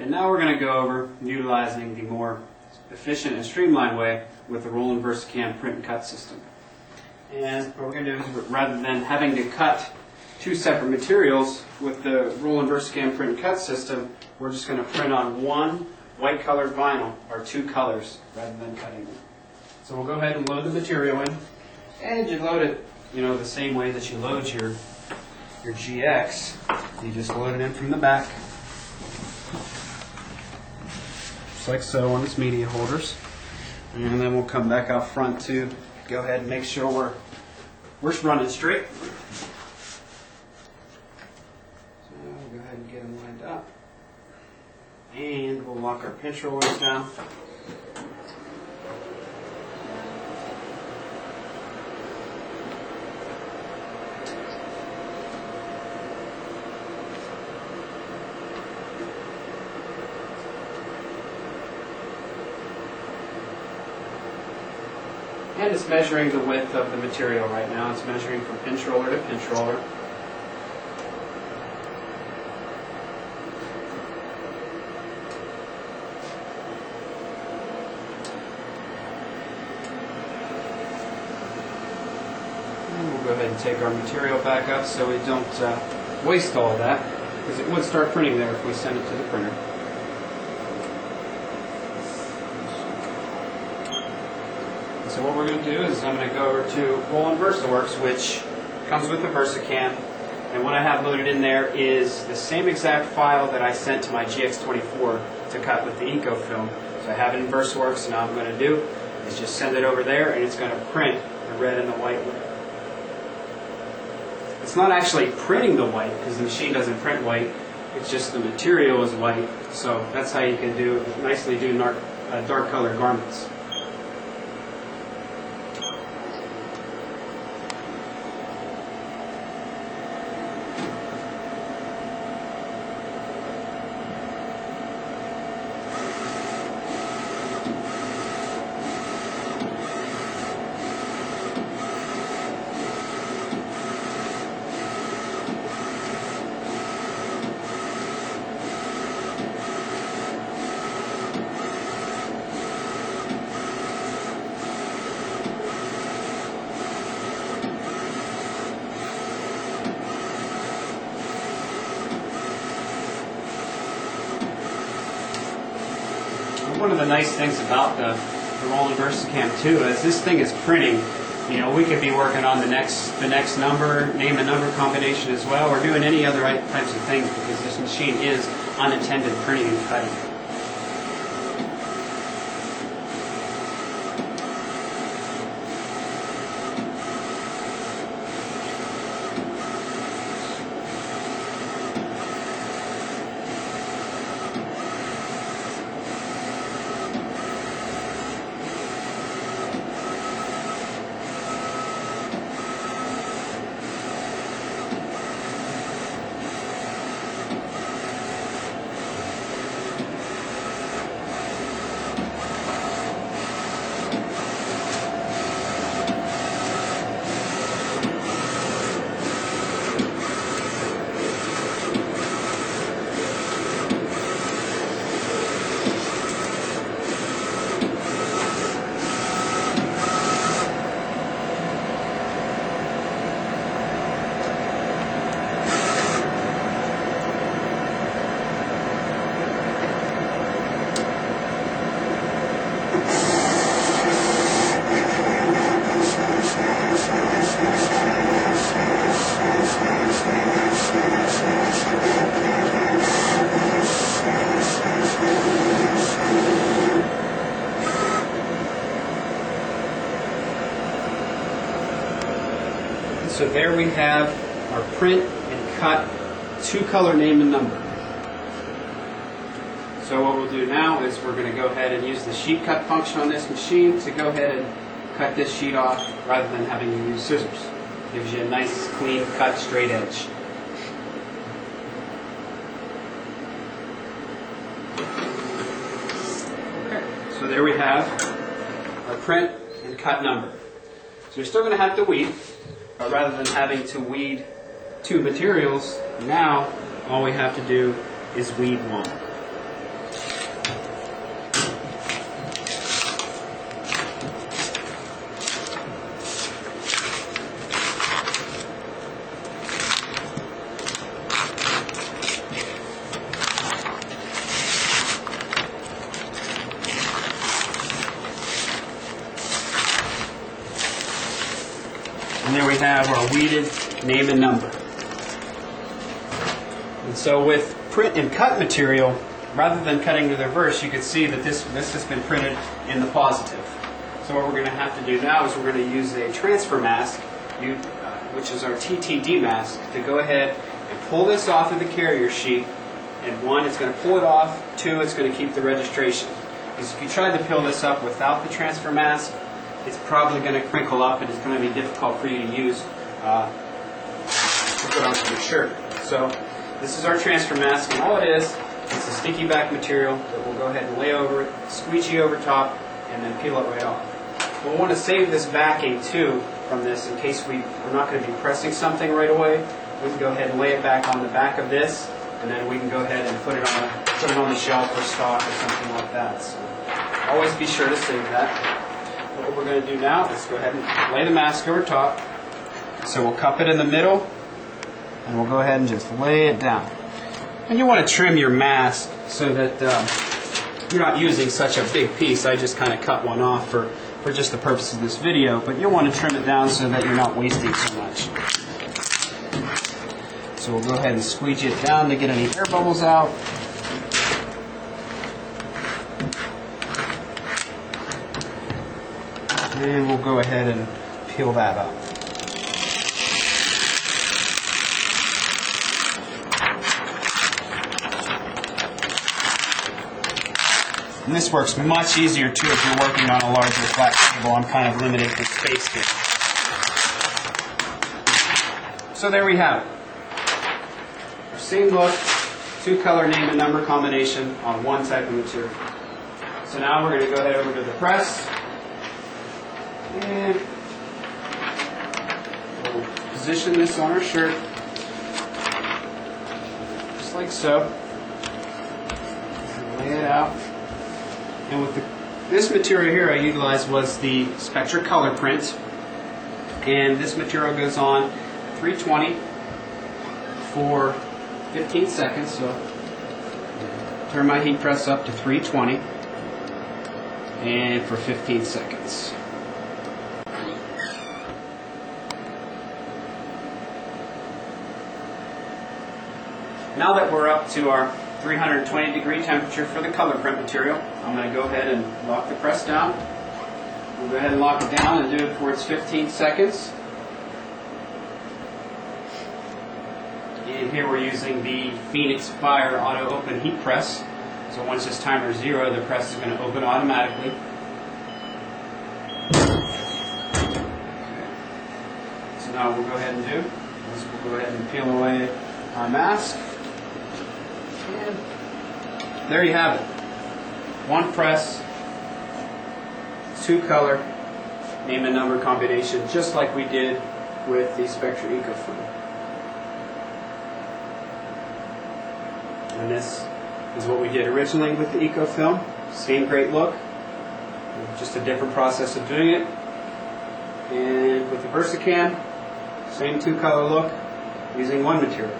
And now we're going to go over utilizing the more efficient and streamlined way with the Roland VersaCAMM print and cut system. And what we're going to do is, rather than having to cut two separate materials with the Roland VersaCAMM print and cut system, we're just going to print on one white colored vinyl, or two colors, rather than cutting them. So we'll go ahead and load the material in, and you load it, the same way that you load your GX. You just load it in from the back, just like so on its media holders, and then we'll come back out front to go ahead and make sure we're running straight. So we'll go ahead and get them lined up, and we'll lock our pinch rollers down. And it's measuring the width of the material right now. It's measuring from pinch roller to pinch roller. And we'll go ahead and take our material back up so we don't waste all of that, because it would start printing there if we send it to the printer. So what we're going to do is I'm going to go over to Roland VersaWorks, which comes with the VersaCAMM, and what I have loaded in there is the same exact file that I sent to my GX24 to cut with the EcoFilm. So I have it in VersaWorks, and all I'm going to do is just send it over there, and it's going to print the red and the white one. It's not actually printing the white, because the machine doesn't print white, it's just the material is white, so that's how you can nicely do dark colored garments. One of the nice things about the Roland VersaCAMM too is this thing is printing. We could be working on the next number, name and number combination as well, or doing any other types of things, because this machine is unattended printing and cutting. So there we have our print and cut two-color name and number. So what we'll do now is we're going to go ahead and use the sheet cut function on this machine to go ahead and cut this sheet off rather than having to use scissors. Gives you a nice, clean cut, straight edge. Okay, so there we have our print and cut number. So you're still going to have to weed, but rather than having to weed two materials, now all we have to do is weed one. And there we have our weeded name and number. And so with print and cut material, rather than cutting to the reverse, you can see that this has been printed in the positive. So what we're going to have to do now is we're going to use a transfer mask, which is our TTD mask, to go ahead and pull this off of the carrier sheet. And one, it's going to pull it off. Two, it's going to keep the registration. Because if you try to peel this up without the transfer mask, it's probably going to crinkle up and it's going to be difficult for you to use to put onto your shirt. So this is our transfer mask, and all it is, it's a sticky back material that we'll go ahead and lay over it, squeegee over top, and then peel it right off. We'll want to save this backing too from this in case we're not going to be pressing something right away. We can go ahead and lay it back on the back of this, and then we can go ahead and put it on the shelf or stock or something like that. So always be sure to save that. What we're going to do now is go ahead and lay the mask over top. So we'll cup it in the middle, and we'll go ahead and just lay it down. And you want to trim your mask so that you're not using such a big piece. I just kind of cut one off for just the purpose of this video, but you'll want to trim it down so that you're not wasting so much. So we'll go ahead and squeegee it down to get any air bubbles out. And we'll go ahead and peel that up. And this works much easier too if you're working on a larger flat table. I'm kind of limited to space here. So there we have it. Our same look, two-color name and number combination on one type of material. So now we're going to go ahead over to the press. And we'll position this on our shirt, just like so. And lay it out. And with this material here I utilized was the SPECTRA Color Print. And this material goes on 320 for 15 seconds. So turn my heat press up to 320 and for 15 seconds. Now that we're up to our 320 degree temperature for the color print material, I'm going to go ahead and lock the press down. We'll go ahead and lock it down and do it for its 15 seconds. And here we're using the Phoenix Fire Auto Open Heat Press. So once this timer is 0, the press is going to open automatically. Okay. So now what we'll go ahead and do is we'll go ahead and peel away our mask. And there you have it. One press, two color, name and number combination, just like we did with the Spectra EcoFilm. And this is what we did originally with the EcoFilm. Same great look, just a different process of doing it. And with the VersaCAMM, same two color look using one material.